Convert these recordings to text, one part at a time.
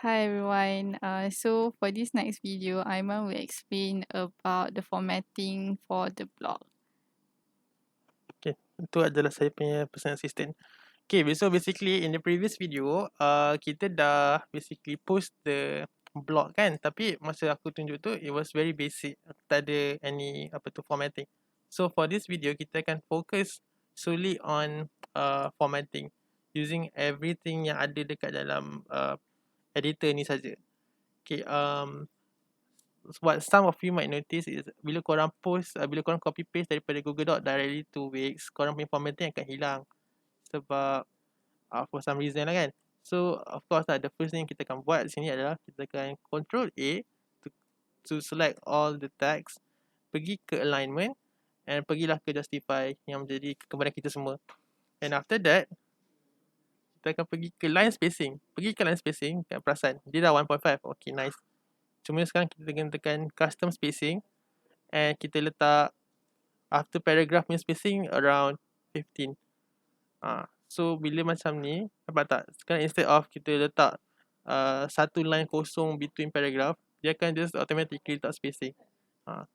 Hi everyone. So for this next video, Aiman will explain about the formatting for the blog. Okay, itu adalah saya punya personal assistant. Okay, so basically in the previous video, kita dah basically post the blog kan, tapi masa aku tunjuk tu, it was very basic. Tak ada any formatting. So for this video, kita akan focus solely on formatting using everything yang ada dekat dalam editor ni saja. Okay, what some of you might notice is bila korang post, bila korang copy paste daripada Google Doc directly to WIX, korang punya formatting akan hilang sebab for some reason lah kan. So of course lah, the first thing kita akan buat di sini adalah kita akan Control A to select all the text, pergi ke alignment and pergilah ke justify yang menjadi kegemaran kita semua. And after that, kita akan pergi ke line spacing. Pergi ke line spacing, tak perasan dia dah 1.5. Okay, nice. Cuma sekarang kita kena tekan custom spacing and kita letak after paragraph punya spacing around 15. So bila macam ni, nampak tak? Sekarang instead of kita letak satu line kosong between paragraph, dia akan just automatically letak spacing.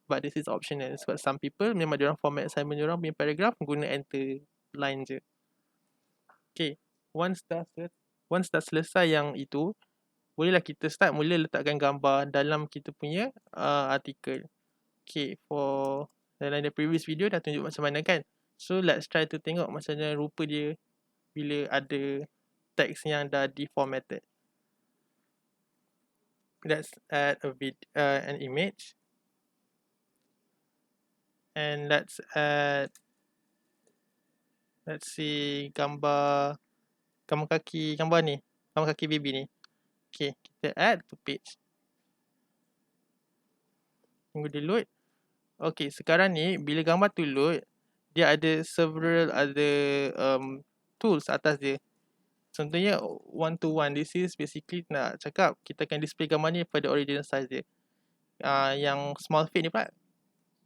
But this is optional sebab some people memang diorang format assignment diorang punya paragraph guna enter line je. Okay, once dah selesai yang itu, bolehlah kita start mula letakkan gambar dalam kita punya artikel. Okay, for dalam the previous video dah tunjuk macam mana kan. So let's try to tengok macam mana rupa dia bila ada teks yang dah deformatted. Let's add an image. And let's add, let's see, gambar kaki baby ni. Okay, kita add to page. Tunggu dia load. Okay, sekarang ni bila gambar tu load, dia ada several other tools atas dia. Contohnya one to one. This is basically nak cakap kita akan display gambar ni pada original size dia. Yang small fit ni pula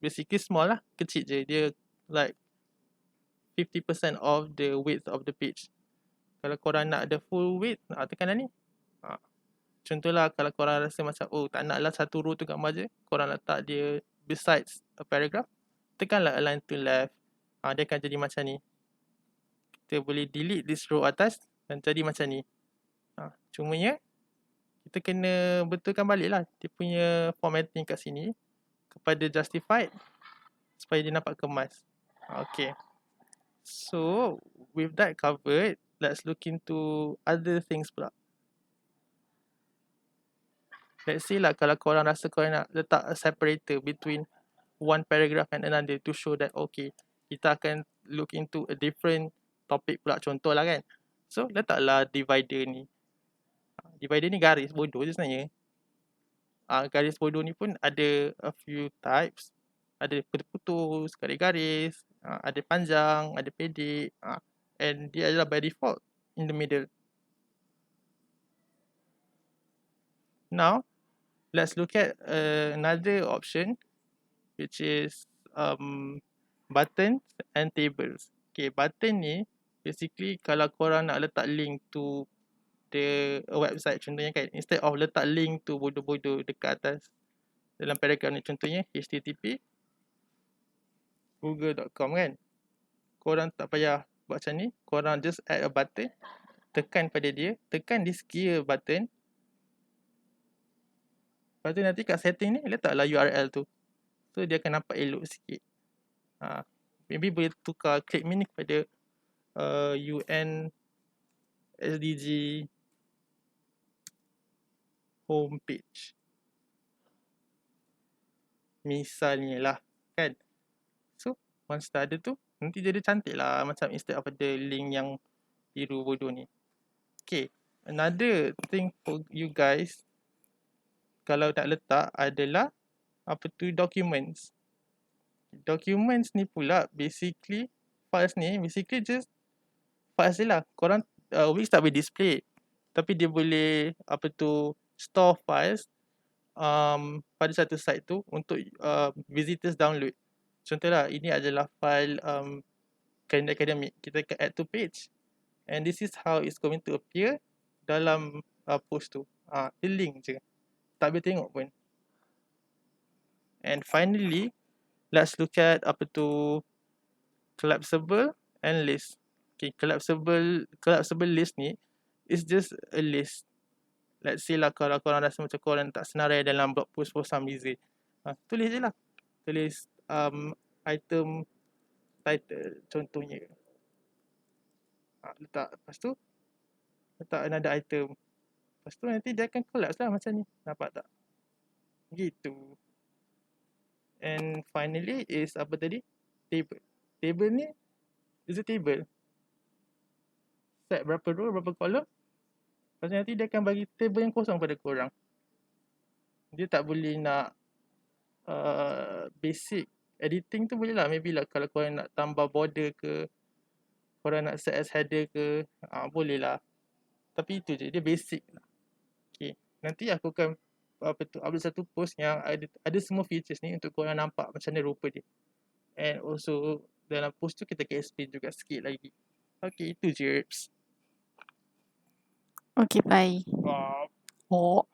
basically small lah, kecil je. Dia like 50% of the width of the page. Kalau korang nak the full width, tekan ni. Contohlah kalau korang rasa macam tak naklah satu row tu gambar je, korang letak dia besides a paragraph, tekanlah align to left. Dia akan jadi macam ni. Kita boleh delete this row atas dan jadi macam ni. Cumanya kita kena betulkan balik lah dia punya formatting kat sini kepada justified supaya dia nampak kemas. Okay, so with that covered, let's look into other things pula. Let's say lah kalau korang rasa korang nak letak a separator between one paragraph and another to show that okay, kita akan look into a different topic pula, contoh lah kan. So letaklah divider ni. Divider ni garis bodoh je sebenarnya. Garis bodoh ni pun ada a few types. Ada putus-putus, garis-garis, ada panjang, ada pendek, and dia adalah by default in the middle. Now, let's look at another option, which is buttons and tables. Okay, button ni basically kalau korang nak letak link to the website contohnya kan, instead of letak link to bodoh-bodoh dekat atas dalam paragraph ni, contohnya http google.com kan, korang tak payah buat macam ni, korang just add a button, tekan pada dia, tekan this gear button, lepas tu nanti kat setting ni letaklah URL tu, so dia akan nampak elok sikit. Maybe boleh tukar click me ni kepada UN SDG homepage misalnya lah kan. So once dah ada tu, nanti jadi cantik lah macam instead of ada link yang biru bodoh ni. Okay, another thing for you guys kalau nak letak adalah documents. Documents ni pula basically files ni basically just files je lah. Korang Wix tak boleh display, tapi dia boleh store files pada satu site tu untuk visitors download. Contohlah ini adalah file calendar academic. Kita akan add to page and this is how it's going to appear dalam post tu. Dia link je. Tak boleh tengok pun. And finally, let's look at apa tu collapsible and list. Okay, collapsible list ni is just a list. Let's say lah kalau korang rasa macam korang tak senarai dalam blog post for some reason, tulis je lah. Tulis item title contohnya. Letak, lepas tu letak another item. Lepas tu nanti dia akan collapse lah macam ni. Nampak tak? Gitu. And finally is apa tadi? Table. Table ni is a table. Set berapa row, berapa column. Lepas tu nanti dia akan bagi table yang kosong pada korang. Dia tak boleh nak basic editing tu boleh lah. Maybe lah kalau korang nak tambah border ke, korang nak set as header ke, boleh lah. Tapi itu je, dia basic lah. Okay, nanti aku akan upload satu post yang ada semua features ni untuk korang nampak macam mana rupa dia. And also dalam post tu kita akan explain juga sikit lagi. Okay, itu je. Okay, bye. Oh.